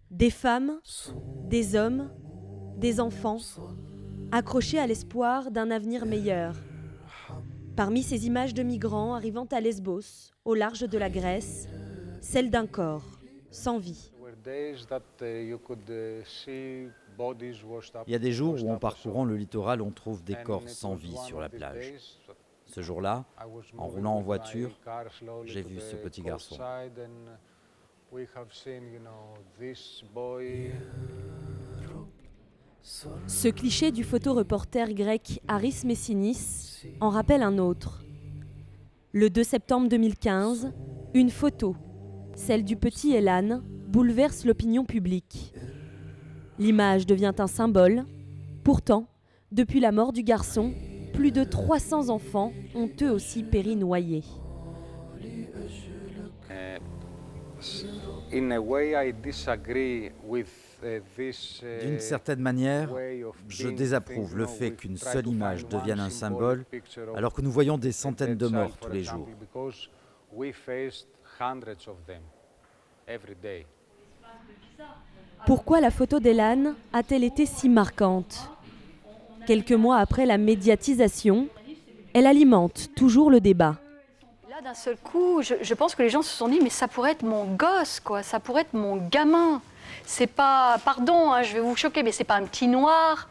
Des femmes, des hommes, des enfants, accrochés à l'espoir d'un avenir meilleur. Parmi ces images de migrants arrivant à Lesbos, au large de la Grèce, celle d'un corps, sans vie. Il y a des jours où, en parcourant le littoral, on trouve des corps sans vie sur la plage. Ce jour-là, en roulant en voiture, j'ai vu ce petit garçon. Ce cliché du photoreporter grec Haris Messinis en rappelle un autre. Le 2 septembre 2015, une photo, celle du petit Elan, bouleverse l'opinion publique. L'image devient un symbole. Pourtant, depuis la mort du garçon, plus de 300 enfants ont eux aussi péri noyés. D'une certaine manière, je désapprouve le fait qu'une seule image devienne un symbole alors que nous voyons des centaines de morts tous les jours. Pourquoi la photo d'Elan a-t-elle été si marquante ? Quelques mois après la médiatisation, elle alimente toujours le débat. Là, d'un seul coup, je pense que les gens se sont dit « mais ça pourrait être mon gosse, quoi. Ça pourrait être mon gamin ». C'est pas, pardon, je vais vous choquer, mais c'est pas un petit noir,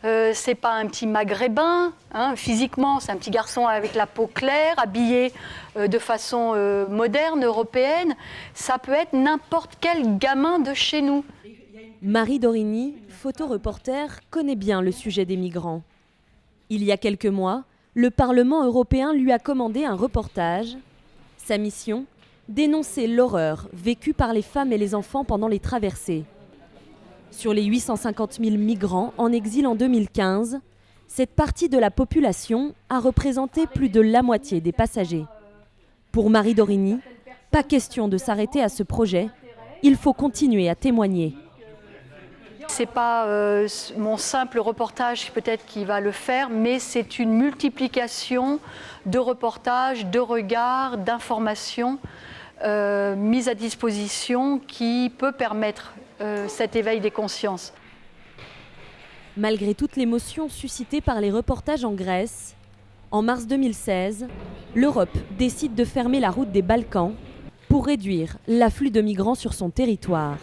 c'est pas un petit maghrébin. Physiquement, c'est un petit garçon avec la peau claire, habillé de façon moderne, européenne. Ça peut être n'importe quel gamin de chez nous. Marie Dorini, photoreporter, connaît bien le sujet des migrants. Il y a quelques mois, le Parlement européen lui a commandé un reportage. Sa mission ? Dénoncer l'horreur vécue par les femmes et les enfants pendant les traversées. Sur les 850 000 migrants en exil en 2015, cette partie de la population a représenté plus de la moitié des passagers. Pour Marie Dorini, pas question de s'arrêter à ce projet, il faut continuer à témoigner. C'est pas mon simple reportage peut-être qui va le faire, mais c'est une multiplication de reportages, de regards, d'informations mise à disposition qui peut permettre cet éveil des consciences. Malgré toute l'émotion suscitée par les reportages en Grèce, en mars 2016, l'Europe décide de fermer la route des Balkans pour réduire l'afflux de migrants sur son territoire.